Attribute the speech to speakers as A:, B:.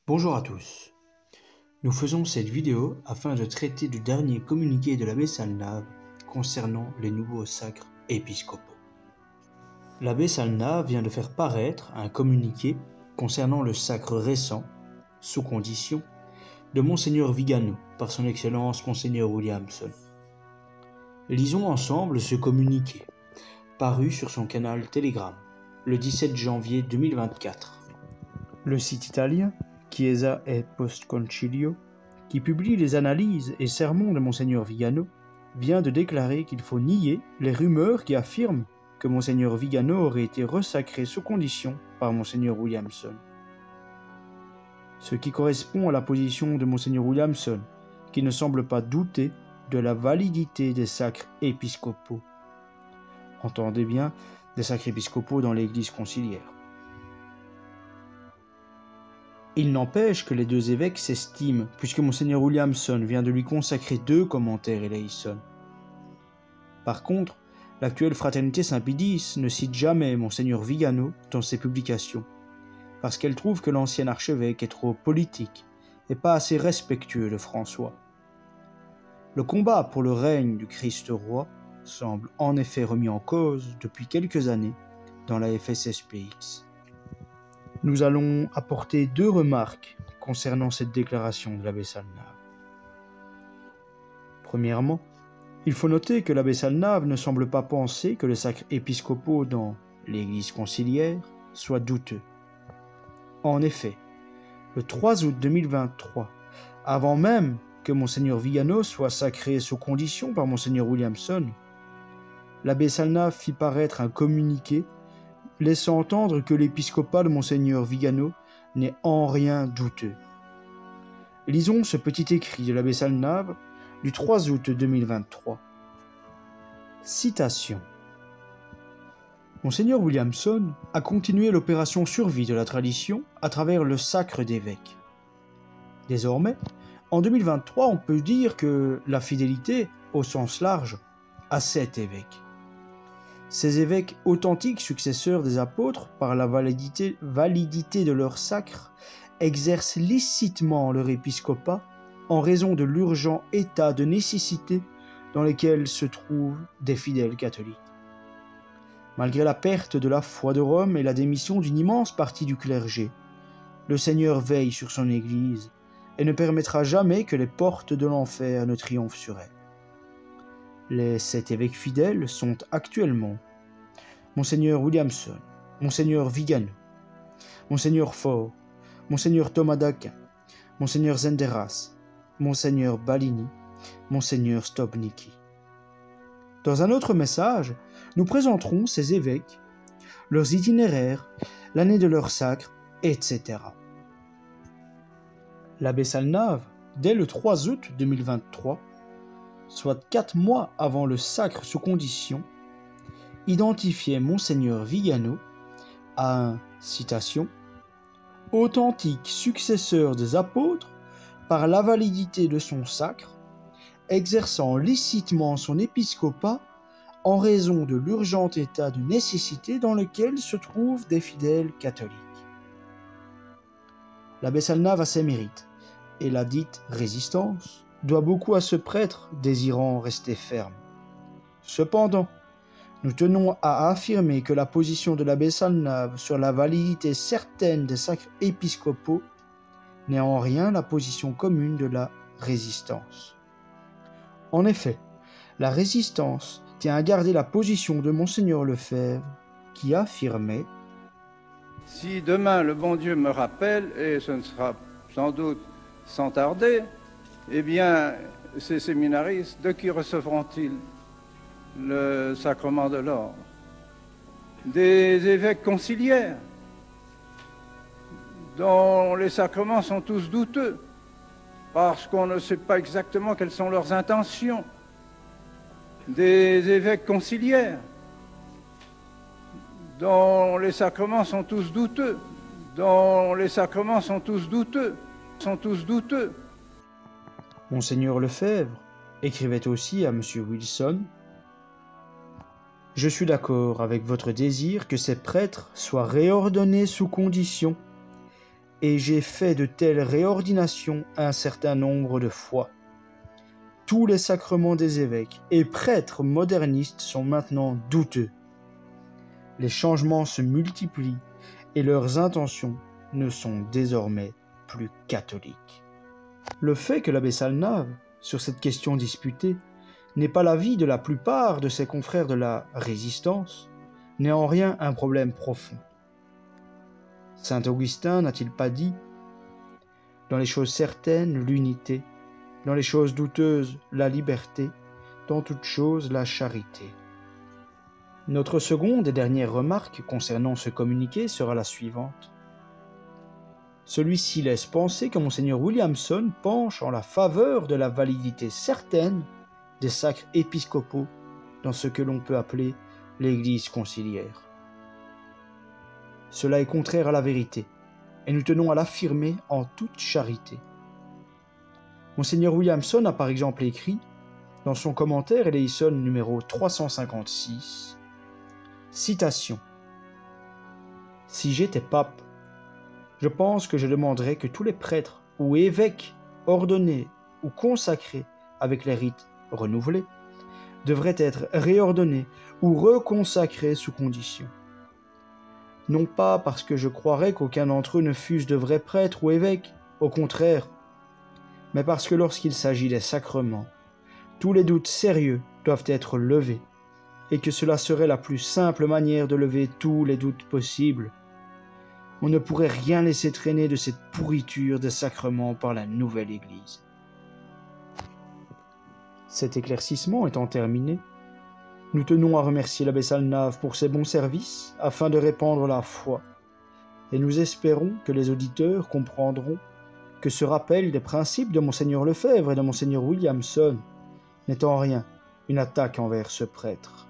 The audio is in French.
A: Bonjour à tous. Nous faisons cette vidéo afin de traiter du dernier communiqué de l'abbé Salnave concernant les nouveaux sacres épiscopaux. L'abbé Salnave vient de faire paraître un communiqué concernant le sacre récent, sous condition, de Monseigneur Vigano par son Excellence Monseigneur Williamson. Lisons ensemble ce communiqué, paru sur son canal Telegram, le 17 janvier 2024. Le site italien Chiesa e Post Concilio, qui publie les analyses et sermons de Monseigneur Vigano, vient de déclarer qu'il faut nier les rumeurs qui affirment que Monseigneur Vigano aurait été resacré sous condition par Monseigneur Williamson. Ce qui correspond à la position de Monseigneur Williamson, qui ne semble pas douter de la validité des sacres épiscopaux. Entendez bien, des sacres épiscopaux dans l'Église conciliaire. Il n'empêche que les deux évêques s'estiment, puisque Monseigneur Williamson vient de lui consacrer 2 commentaires eleison. Par contre, l'actuelle Fraternité Saint-Pie X ne cite jamais Monseigneur Vigano dans ses publications, parce qu'elle trouve que l'ancien archevêque est trop politique et pas assez respectueux de François. Le combat pour le règne du Christ roi semble en effet remis en cause depuis quelques années dans la FSSPX. Nous allons apporter 2 remarques concernant cette déclaration de l'abbé Salnave. Premièrement, il faut noter que l'abbé Salnave ne semble pas penser que les sacres épiscopaux dans l'Église conciliaire soient douteux. En effet, le 3 août 2023, avant même que Monseigneur Vigano soit sacré sous condition par Monseigneur Williamson, l'abbé Salnave fit paraître un communiqué laissant entendre que l'épiscopat de Monseigneur Vigano n'est en rien douteux. Lisons ce petit écrit de l'abbé Salnave du 3 août 2023. Citation. Monseigneur Williamson a continué l'opération survie de la tradition à travers le sacre d'évêque. Désormais, en 2023, on peut dire que la fidélité, au sens large, a 7 évêques. Ces évêques authentiques successeurs des apôtres, par la validité de leur sacre, exercent licitement leur épiscopat en raison de l'urgent état de nécessité dans lequel se trouvent des fidèles catholiques. Malgré la perte de la foi de Rome et la démission d'une immense partie du clergé, le Seigneur veille sur son Église et ne permettra jamais que les portes de l'enfer ne triomphent sur elle. Les 7 évêques fidèles sont actuellement Monseigneur Williamson, Monseigneur Vigano, Monseigneur Faure, Monseigneur Thomas d'Aquin, Monseigneur Zenderas, Monseigneur Balini, Monseigneur Stopnicki. Dans un autre message, nous présenterons ces évêques, leurs itinéraires, l'année de leur sacre, etc. L'abbé Salnave, dès le 3 août 2023, soit 4 mois avant le sacre sous condition, identifiait Monseigneur Vigano à un, citation, « authentique successeur des apôtres par la validité de son sacre, exerçant licitement son épiscopat en raison de l'urgent état de nécessité dans lequel se trouvent des fidèles catholiques. » L'abbé Salnave a ses mérites, et la dite résistance doit beaucoup à ce prêtre désirant rester ferme. Cependant, nous tenons à affirmer que la position de l'abbé Salnave sur la validité certaine des sacres épiscopaux n'est en rien la position commune de la résistance. En effet, la résistance tient à garder la position de Monseigneur Lefebvre qui affirmait «
B: Si demain le bon Dieu me rappelle, et ce ne sera sans doute sans tarder, eh bien, ces séminaristes, de qui recevront-ils le sacrement de l'ordre? Des évêques conciliaires, dont les sacrements sont tous douteux, parce qu'on ne sait pas exactement quelles sont leurs intentions. Des évêques conciliaires, dont les sacrements sont tous douteux, sont tous douteux. »
A: Monseigneur Lefebvre écrivait aussi à M. Wilson « Je suis d'accord avec votre désir que ces prêtres soient réordonnés sous condition et j'ai fait de telles réordinations un certain nombre de fois. Tous les sacrements des évêques et prêtres modernistes sont maintenant douteux. Les changements se multiplient et leurs intentions ne sont désormais plus catholiques. Le fait que l'abbé Salnave, sur cette question disputée, n'ait pas l'avis de la plupart de ses confrères de la Résistance, n'est en rien un problème profond. Saint Augustin n'a-t-il pas dit « Dans les choses certaines, l'unité, dans les choses douteuses, la liberté, dans toutes choses, la charité ». Notre seconde et dernière remarque concernant ce communiqué sera la suivante. Celui-ci laisse penser que Monseigneur Williamson penche en la faveur de la validité certaine des sacres épiscopaux dans ce que l'on peut appeler l'Église conciliaire. Cela est contraire à la vérité, et nous tenons à l'affirmer en toute charité. Monseigneur Williamson a par exemple écrit, dans son commentaire Eleison numéro 356, citation : « Si j'étais pape, je pense que je demanderais que tous les prêtres ou évêques ordonnés ou consacrés avec les rites renouvelés devraient être réordonnés ou reconsacrés sous condition. Non pas parce que je croirais qu'aucun d'entre eux ne fussent de vrais prêtres ou évêques, au contraire, mais parce que lorsqu'il s'agit des sacrements, tous les doutes sérieux doivent être levés, et que cela serait la plus simple manière de lever tous les doutes possibles. On ne pourrait rien laisser traîner de cette pourriture des sacrements par la nouvelle Église. » Cet éclaircissement étant terminé, nous tenons à remercier l'abbé Salnave pour ses bons services afin de répandre la foi, et nous espérons que les auditeurs comprendront que ce rappel des principes de Monseigneur Lefebvre et de Monseigneur Williamson n'est en rien une attaque envers ce prêtre.